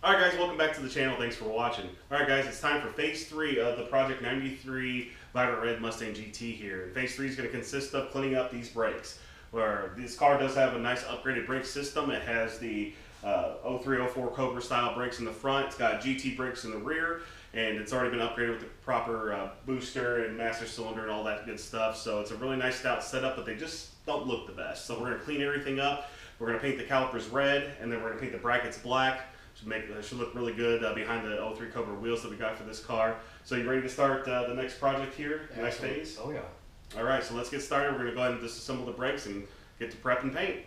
Alright guys, welcome back to the channel. Thanks for watching. Alright guys, it's time for Phase 3 of the Project 93 Vibrant Red Mustang GT here. Phase 3 is going to consist of cleaning up these brakes. Where this car does have a nice upgraded brake system. It has the 0304 Cobra style brakes in the front. It's got GT brakes in the rear. And it's already been upgraded with the proper booster and master cylinder and all that good stuff. So it's a really nice stout setup, but they just don't look the best. So we're going to clean everything up. We're going to paint the calipers red, and then we're going to paint the brackets black. Should look really good behind the 03 Cobra wheels that we got for this car. So you ready to start the next project here, the next phase? Oh yeah. All right, so let's get started. We're going to go ahead and disassemble the brakes and get to prep and paint.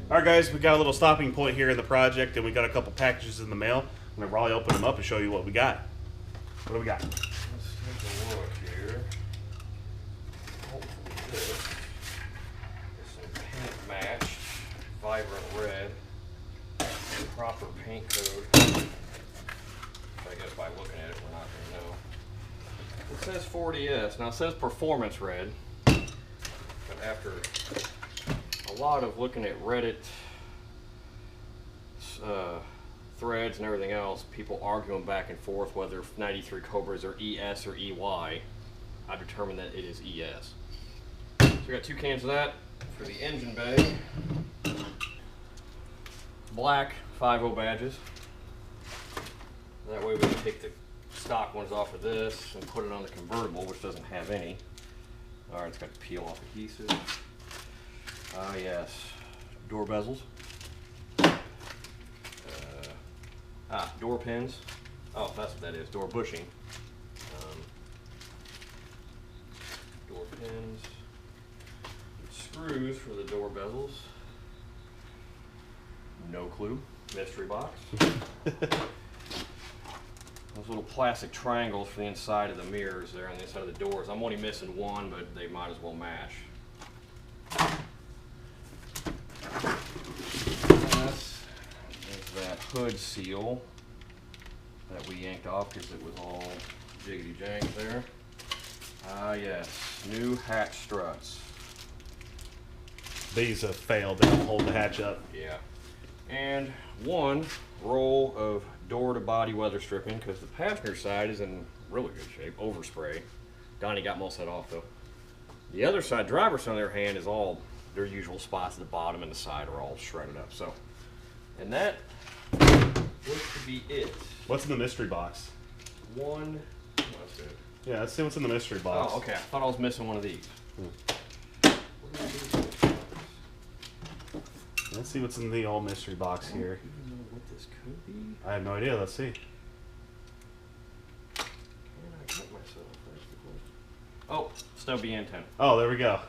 Alright guys, we got a little stopping point here in the project, and we got a couple packages in the mail. I'm going to Raleigh open them up and show you what we got. What do we got? Let's take a look here. Hopefully this is some paint matched, vibrant red, proper paint code. I guess by looking at it we're not going to know. It says 40S. Now it says performance red, but after a lot of looking at Reddit threads and everything else, people arguing back and forth whether 93 Cobras are ES or EY, I determined that it is ES. So we got 2 cans of that for the engine bay. black 5.0 badges. That way we can take the stock ones off of this and put it on the convertible, which doesn't have any. All right, it's got the peel off adhesive. Ah, yes, door bezels. Door pins. Oh, that's what that is, door bushing. Door pins. Screws for the door bezels. No clue. Mystery box. Those little plastic triangles for the inside of the mirrors there on the inside of the doors. I'm only missing one, but they might as well match. This is that hood seal that we yanked off because it was all jiggity jank there. Ah, yes, new hatch struts. These have failed. They don't hold the hatch up. Yeah. And one roll of door to body weather stripping because the passenger side is in really good shape. Overspray. Donnie got most of that off though. The other side, driver's side on their hand, is all their usual spots at the bottom and the side are all shredded up. So, and that looks to be it. What's in the mystery box? One. That's it. Yeah, let's see what's in the mystery box. Oh, okay. I thought I was missing one of these. Let's see what's in the old mystery box here. I don't even know what this could be. I have no idea. Let's see. Can I cut myself? That's the question. Oh, stubby antenna. Oh, there we go.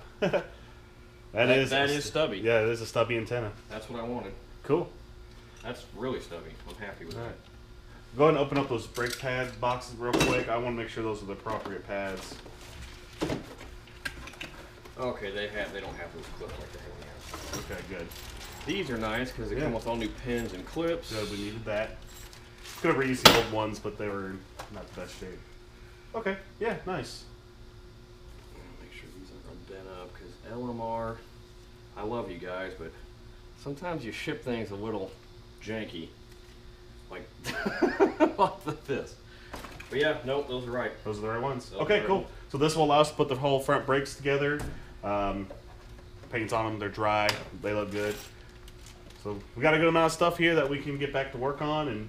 That is stubby. Yeah, it is a stubby antenna. That's what I wanted. Cool. That's really stubby. I'm happy with All right. that. Go ahead and open up those brake pad boxes real quick. I want to make sure those are the appropriate pads. Okay, they don't have those clips like they have in Okay, good. These are nice because they come with all new pins and clips. Good, we needed that. Could have reused the old ones, but they were not the best shape. Okay, yeah, nice. Make sure these aren't bent up because LMR, I love you guys, but sometimes you ship things a little janky. Like this. But yeah, nope, those are right. Those are the right ones. Those Okay, are cool. right. So this will allow us to put the whole front brakes together. Paint's on them, they're dry, they look good. So we got a good amount of stuff here that we can get back to work on, and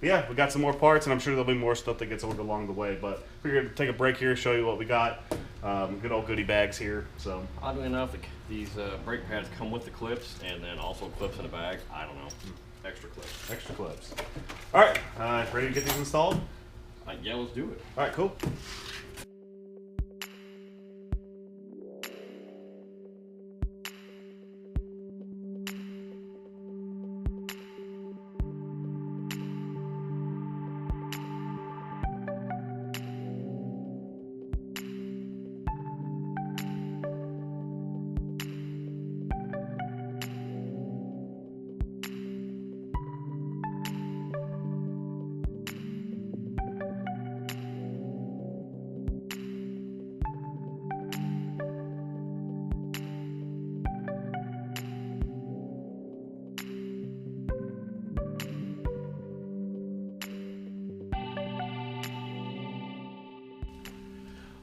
yeah, we got some more parts, and I'm sure there'll be more stuff that gets ordered along the way. But figured to take a break here, show you what we got. Good old goodie bags here. So oddly enough, these brake pads come with the clips, and then also clips in the bag. I don't know, extra clips. Extra clips. All right, ready to get these installed? Yeah, let's do it. All right, cool.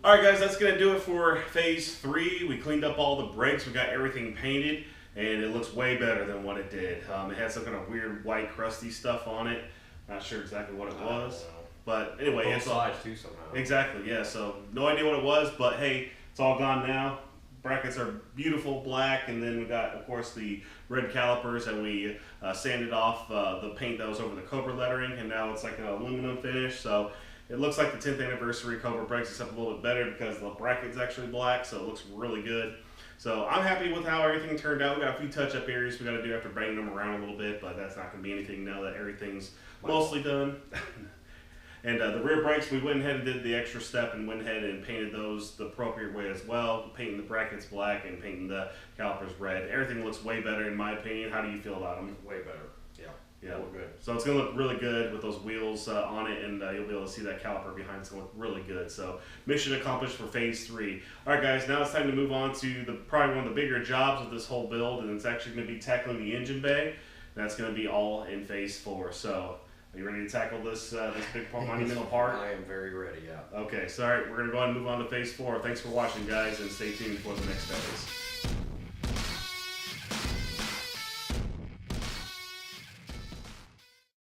All right, guys, that's gonna do it for phase 3. We cleaned up all the brakes, we got everything painted, and it looks way better than what it did. It had some kind of weird white crusty stuff on it. Not sure exactly what it was, but anyway, Both it's all sides too somehow. exactly, yeah. So no idea what it was, but hey, it's all gone now. Brackets are beautiful black, and then we got, of course, the red calipers, and we sanded off the paint that was over the Cobra lettering, and now it's like an aluminum finish. So it looks like the 10th anniversary Cobra brakes, except a little bit better because the bracket's actually black, so it looks really good. So I'm happy with how everything turned out. We got a few touch-up areas we got to do after banging them around a little bit, but that's not going to be anything now that everything's mostly done. And the rear brakes, we went ahead and did the extra step and went ahead and painted those the appropriate way as well. Painting the brackets black and painting the calipers red. Everything looks way better in my opinion. How do you feel about them? Way better. Yeah. Yeah, look good. So it's going to look really good with those wheels on it, and you'll be able to see that caliper behind. It's going to look really good. So mission accomplished for phase 3. All right, guys, now it's time to move on to probably one of the bigger jobs of this whole build, and it's actually going to be tackling the engine bay. That's going to be all in phase 4. So are you ready to tackle this big monumental part? I am very ready, yeah. Okay, so all right, we're going to go ahead and move on to phase 4. Thanks for watching, guys, and stay tuned for the next phase.